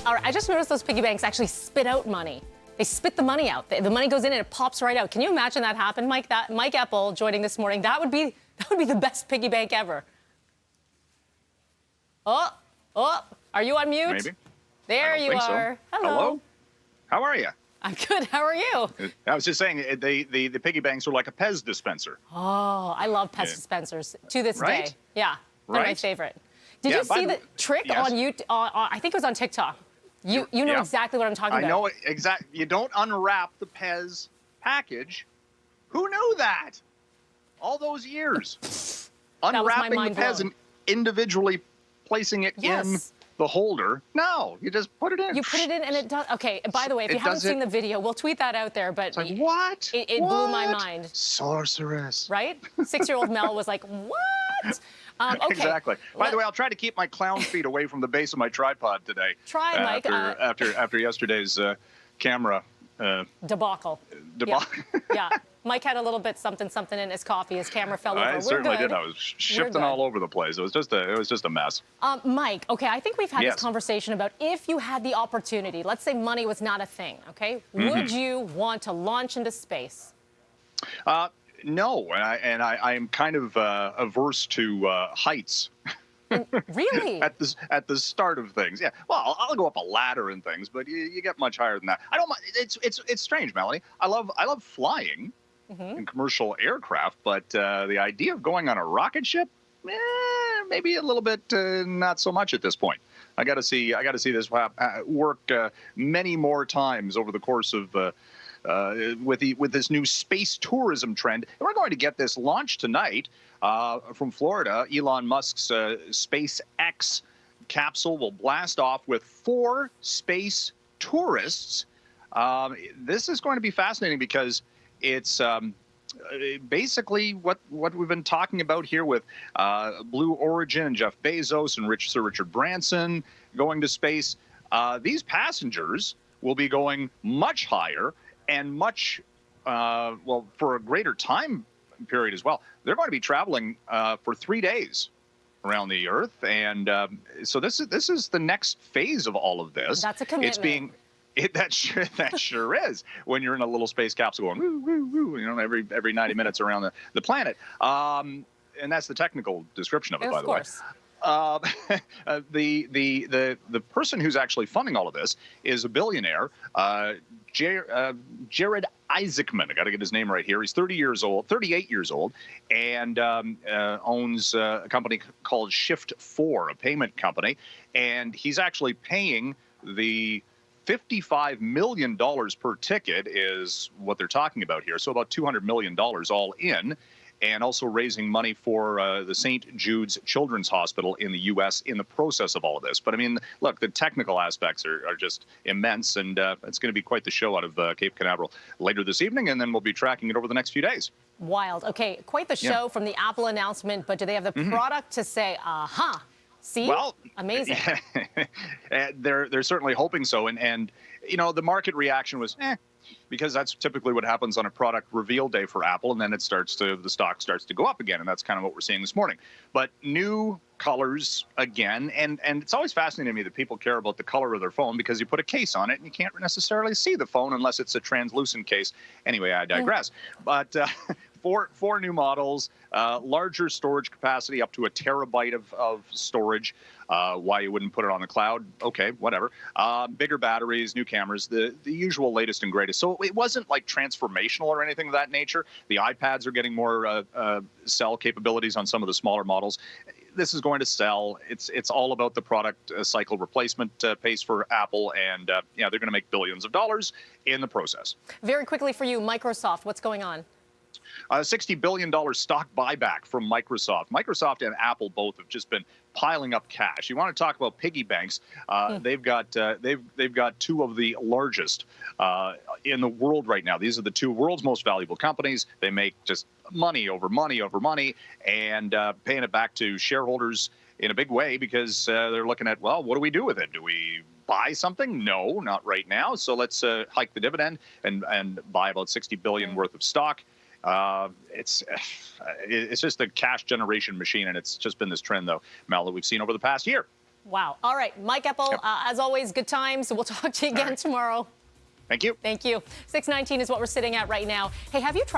All right, I just noticed those piggy banks actually spit out money. They spit the money out. The money goes in and it pops right out. Can you imagine that happen, Mike? Mike Eppel joining this morning. That would be the best piggy bank ever. Oh, are you on mute? Maybe. There you are. So. Hello. How are you? I'm good. How are you? I was just saying, the piggy banks are like a Pez dispenser. Oh, I love Pez dispensers to this day. Yeah, they're my favorite. Did you see the trick on YouTube? I think it was on TikTok. You know exactly what I'm talking about. I know it exactly. You don't unwrap the Pez package. Who knew that? All those years. Unwrapping the Pez and individually placing it in the holder. No, you just put it in. You put it in and it does. Okay, by the way, if you haven't seen the video, we'll tweet that out there. But it's like, what? It blew my mind. Sorceress. Right? 6-year-old Mel was like, what? Okay. Exactly. By the way, I'll try to keep my clown feet away from the base of my tripod today. Try, Mike. After yesterday's camera debacle. Yeah. Mike had a little bit something in his coffee. His camera fell over. I certainly did. I was shifting all over the place. It was just a mess. Mike, okay, I think we've had this conversation about if you had the opportunity, let's say money was not a thing, okay? Would you want to launch into space? No, and I am kind of averse to heights. Really? At the start of things, yeah. Well, I'll go up a ladder and things, but you get much higher than that. I don't mind. It's strange, Melanie. I love flying in commercial aircraft, but the idea of going on a rocket ship, maybe a little bit not so much at this point. I got to see this work many more times over the course of. With this new space tourism trend. And we're going to get this launched tonight from Florida. Elon Musk's SpaceX capsule will blast off with 4 space tourists. This is going to be fascinating because it's basically what we've been talking about here with Blue Origin and Jeff Bezos and Sir Richard Branson going to space. These passengers will be going much higher and much, for a greater time period as well. They're going to be traveling for 3 days around the Earth, and so this is the next phase of all of this. That's a commitment. That sure is. When you're in a little space capsule going woo woo woo, every 90 minutes around the planet, and that's the technical description of it, by the way. The person who's actually funding all of this is a billionaire, Jared Isaacman. I got to get his name right here. He's 38 years old, and owns a company called Shift4, a payment company. And he's actually paying the $55 million per ticket is what they're talking about here. So about $200 million all in. And also raising money for the St. Jude's Children's Hospital in the U.S. in the process of all of this. But, I mean, look, the technical aspects are just immense, and it's going to be quite the show out of Cape Canaveral later this evening, and then we'll be tracking it over the next few days. Wild. Okay, quite the show from the Apple announcement, but do they have the product to say, aha, see? Well, amazing. They're certainly hoping so, and the market reaction was, because that's typically what happens on a product reveal day for Apple, and then the stock starts to go up again, and that's kind of what we're seeing this morning. But new colors again, and it's always fascinating to me that people care about the color of their phone because you put a case on it and you can't necessarily see the phone unless it's a translucent case. Anyway, I digress. But four new models, larger storage capacity, up to 1 terabyte of storage. Why you wouldn't put it on the cloud? Okay, whatever. Bigger batteries, new cameras, the usual latest and greatest. So it wasn't like transformational or anything of that nature. The iPads are getting more cell capabilities on some of the smaller models. This is going to sell. It's all about the product cycle replacement pace for Apple, and they're going to make billions of dollars in the process. Very quickly for you, Microsoft, what's going on? $60 billion stock buyback from Microsoft. Microsoft and Apple both have just been piling up cash. You want to talk about piggy banks? They've got 2 of the largest in the world right now. These are the 2 world's most valuable companies. They make just money over money over money, and paying it back to shareholders in a big way because they're looking at, well, what do we do with it? Do we buy something? No, not right now. So let's hike the dividend and buy about $60 billion worth of stock. It's just a cash generation machine, and it's just been this trend, though, Mel, that we've seen over the past year. Wow. All right, Mike Eppel, Yep. as always, good times. We'll talk to you again tomorrow. Thank you. Thank you. 619 is what we're sitting at right now. Hey, have you tried